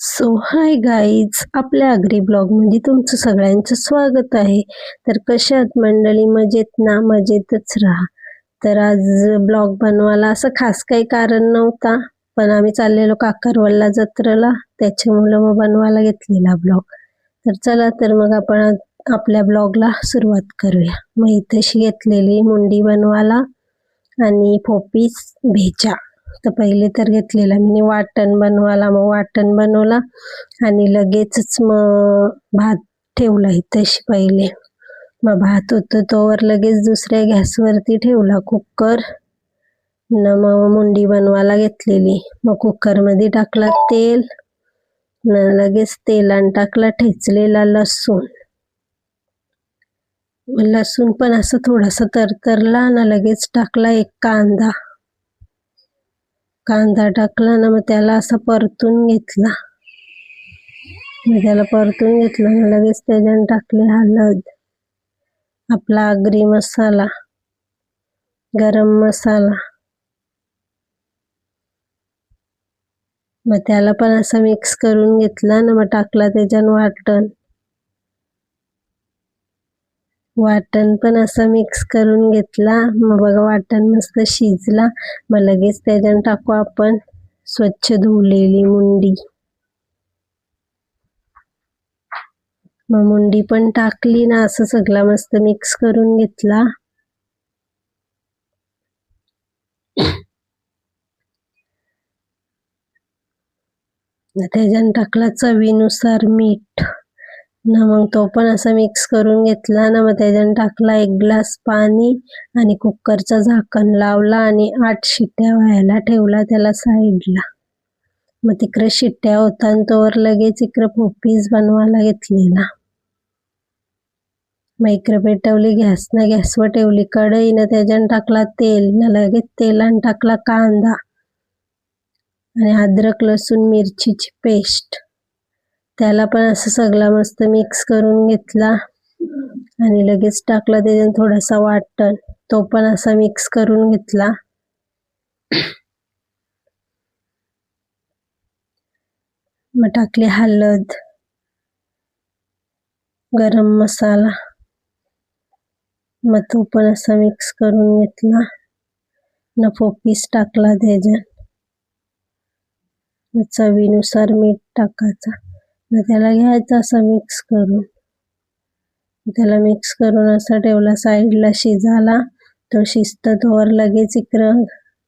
So hi guys, आपल्या agree blog मध्ये तुमचं सगळ्यांचं स्वागत आहे. तर कशा आहात मंडळी? मजेत ना? मजेतच राहा. तर आज ब्लॉग बनवायला असं खास काही कारण नव्हता, पण आम्ही चाललेलो काकरवल्ला जत्रेला, त्याच्यामुळे मग बनवायला घेतलेला ब्लॉग. तर चला तर मग आपण आपल्या ब्लॉगला सुरुवात करूया. मग इथेशी घेतलेली मुंडी बनवायला आणि फोपीस भेजा. तर पहिले तर घेतलेला मी वाटण बनवायला, मग वाटण बनवला आणि लगेचच मग भात ठेवला इथेशी पहिले. मग भात होतं तोवर लगेच दुसऱ्या गॅसवरती ठेवला कुकर न मग मुंडी बनवायला घेतलेली. मग कुकरमध्ये टाकला तेल न लगेच तेलान टाकला ठेचलेला लसूण. लसूण पण असं थोडासा तरतरला ना लगेच टाकला एक कांदा. कांदा टाकला ना मग त्याला असं परतून घेतला. मग त्याला परतून घेतला ना लगेच त्याच्यात टाकले हळद, आपला अग्री मसाला, गरम मसाला. मग त्याला पण असं मिक्स करून घेतला ना मग टाकला त्याच्यात वाटण पण असं मिक्स करून घेतला. मग बघा वाटण मस्त शिजला. मग लगेच त्याच्यात टाकू आपण स्वच्छ धुवलेली मुंडी. मग मुंडी पण टाकली ना असं सगळं मस्त मिक्स करून घेतला. त्याच्यात टाकला चवीनुसार मीठ ना मग तो पण असा मिक्स करून घेतला ना मग त्याच्यात टाकला 1 ग्लास पाणी आणि कुकरचं झाकण लावला आणि 8 शिट्ट्या व्हायला ठेवला त्याला साईडला. मग तिकडे शिट्ट्या होता आणि तोवर लगेच इकडे फोपीस बनवायला घेतलेला. मग इकडे पेटवली गॅसवर ठेवली कढई ना त्याच्यात टाकला तेल ना लगेच तेलान टाकला कांदा आणि अद्रक लसूण मिरचीची पेस्ट. त्याला पण असं सगळं मस्त मिक्स करून घेतला आणि लगेच टाकला त्याच्यात थोडासा वाटण, तो पण असा मिक्स करून घेतला. मग टाकली हळद, गरम मसाला, मग तो पण असा मिक्स करून घेतला न फोपीस टाकला त्याच्यात. चवीनुसार मीठ टाकायचा. मग त्याला घ्यायचं असं मिक्स करून. त्याला मिक्स करून असं ठेवला साईडला शिजायला. तो शिजतो तोवर लगेच इकडं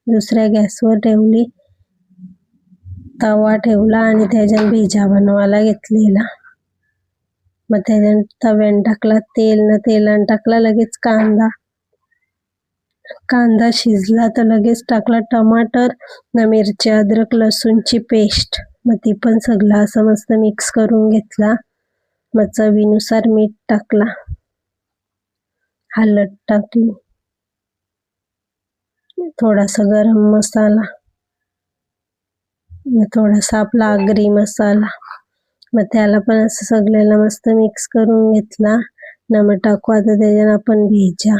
दुसऱ्या गॅसवर ठेवली तवा ठेवला आणि त्याच्यात भेजा बनवायला घेतलेला. मग त्याच्यात तव्यान टाकला तेल न तेलान टाकला लगेच कांदा शिजला तर लगेच टाकला टमाटर न मिरची अद्रक लसूणची पेस्ट. मग ती पण सगळं असं मस्त मिक्स करून घेतला. मग चवीनुसार मीठ टाकला, हळद टाकली, थोडासा गरम मसाला, थोडासा आपला अग्री मसाला. मग त्याला पण असं सगळ्याला मस्त मिक्स करून घेतला. न मग टाकू आता त्याच्यात आपण भेजा.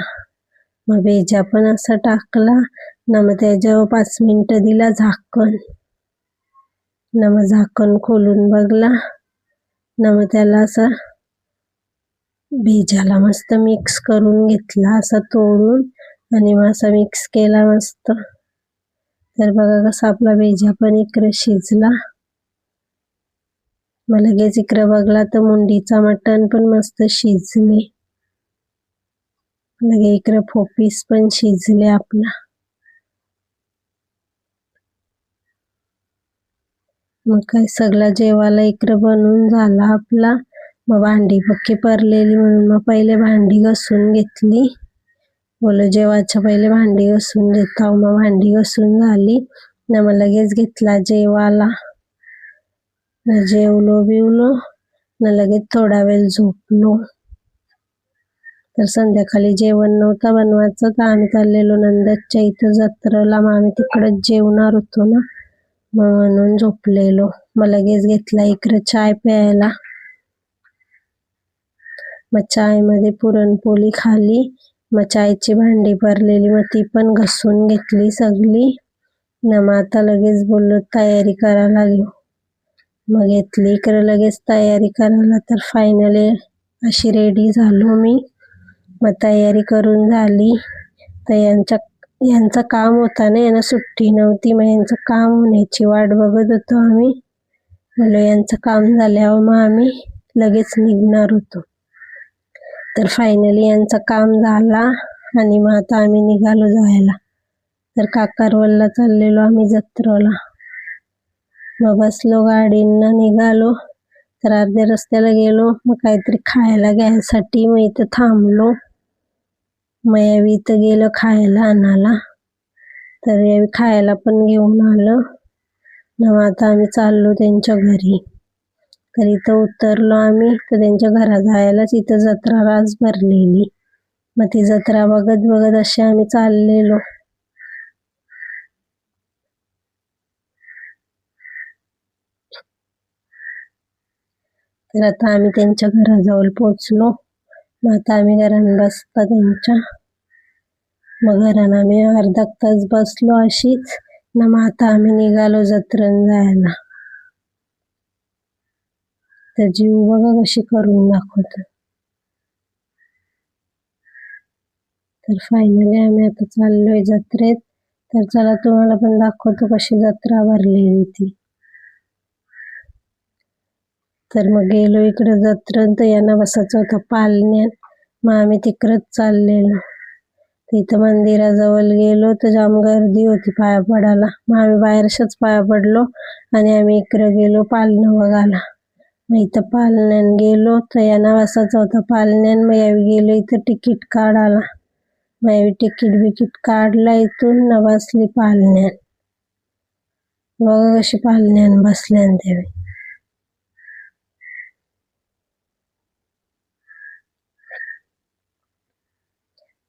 मग भेजा पण असा टाकला न मग त्याच्यावर 5 मिनिटं दिला झाकण. न मग झाकण खोलून बघला न मग त्याला असं भेजाला मस्त मिक्स करून घेतला असं तोडून आणि मग असं मिक्स केला मस्त. तर बघा कसा आपला भेजा पण इकडे शिजला. मग लगेच इकडे बघला तर मुंडीचा मटण पण मस्त शिजले. लगे इकडे फोपीस पण शिजले आपला. मग काय सगळं जेवायला इकडे बनवून झाला आपला. मग भांडी पक्की पडलेली म्हणून मग पहिले भांडी घासून घेतली. बोलो जेवायच्या पहिले भांडी घासून घेता. मग भांडी घासून झाली न मग लगेच घेतला जेवायला. जेवलो बिवलो न लगेच थोडा वेळ झोपलो. तर संध्याकाळी जेवण नव्हतं बनवायचं तर आम्ही चाललेलो नंदच्या इथं जत्रेला. मग आम्ही तिकडंच जेवणार होतो ना मग म्हणून झोपलेलो. मग लगेच घेतला इकडे चाय प्यायला. मग चाय मध्ये पुरणपोळी खाली. मग चायची भांडी भरलेली मग ती पण घासून घेतली सगळी. न मग आता लगेच बोललो तयारी करायला लागलो. मग घेतली इकडे लगेच तयारी करायला. तर फायनली अशी रेडी झालो मी. मग तयारी करून झाली तर यांचं काम होता ना, यांना सुट्टी नव्हती. मग यांचं काम होण्याची वाट बघत होतो आम्ही. म्हणलं यांचं काम झाल्यावर मग आम्ही लगेच निघणार होतो. तर फायनली यांचं काम झाला आणि मग आता आम्ही निघालो जायला. तर काकारवलला चाललेलो आम्ही जत्रेला. मग बसलो गाडीनं निघालो. तर अर्ध्या रस्त्याला गेलो, मग काहीतरी खायला घ्यायसाठी मग इथं थांबलो. मग यावी इथं गेलो खायला आणायला. तर यावी खायला पण घेऊन आलं. मग आता आम्ही चाललो त्यांच्या घरी. तर इथं उतरलो आम्ही. तर त्यांच्या घरात जायलाच इथं जत्रा रास भरलेली. मग ती जत्रा बघत बघत असे आम्ही चाललेलो. तर आता आम्ही त्यांच्या घराजवळ पोचलो. मग आता आम्ही घरात बसता त्यांच्या. मग घरानं आम्ही अर्धा तास बसलो अशीच. मग आता आम्ही निघालो जत्रेन जायला. तर जीव बघा कशी करून दाखवतो. तर फायनली आम्ही आता चाललोय जत्रेत. तर चला तुम्हाला पण दाखवतो कशी जत्रा भरलेली ती. तर मग गेलो इकडे जत्रेत. तर यांना बसायचं होतं पालण्यात. मग आम्ही तिकडंच चाललेलो. तिथं मंदिराजवळ गेलो तर जाम गर्दी होती पाया पडायला. मग आम्ही बाहेरच्याच पाया पडलो आणि आम्ही इकडे गेलो पालणं बघायला. मग इथं पालण्यान गेलो तर यांना बसायचं होतं पालण्यान. मग यावी गेलो इथं तिकीट काढायला. मग यावी बिकीट काढला इथून न बसली पालण्यान. बघा कशी पालण्यान बसल्यान त्यावेळी.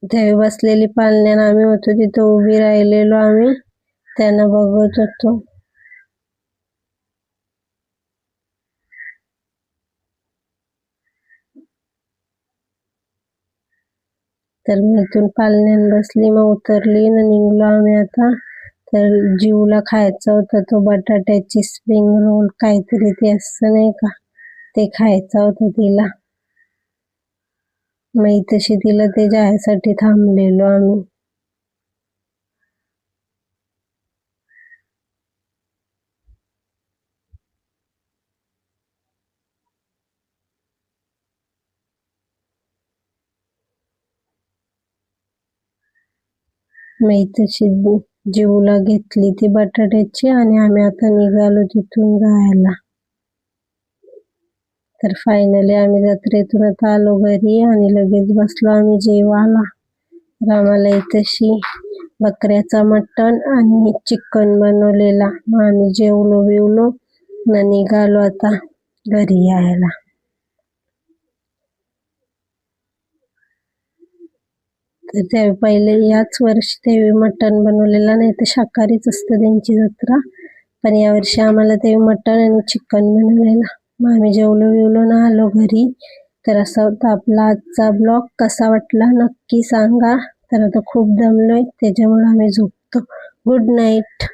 त्यावेळी बसलेली पालण्यान आम्ही होतो तिथं उभी राहिलेलो आम्ही. त्यांना बघत होतो. तर मी इथून पालण्यान बसली. मग उतरली न निघलो आम्ही आता. तर जीवला खायचा होता तो बटाट्याची स्प्रिंग रोल काहीतरी ते असं नाही का, ते खायचा होता तिला. मग तशी तिला ते जायसाठी थांबलेलो आम्ही. मग तशी जीवला घेतली ती बटाट्याची आणि आम्ही आता निघालो तिथून जायला. तर फायनली आम्ही जत्रेतून आता आलो घरी आणि लगेच बसलो आम्ही जेवायला. तर आम्हाला इथशी बकऱ्याचा मटण आणि चिकन बनवलेला. मग आम्ही जेवलो बिवलो न निघालो आता घरी यायला. तर त्यावेळी पहिले याच वर्षी त्यावेळी मटण बनवलेला, नाही तर शाकाहारीच असतं त्यांची जत्रा. पण यावर्षी आम्हाला ते मटण आणि चिकन बनवलेला. मग आम्ही जेवलो बिवलो ना आलो घरी. तर असा होता आपला आजचा ब्लॉग. कसा वाटला नक्की सांगा. तर आता खूप दमलोय त्याच्यामुळे आम्ही झोपतो. Good night.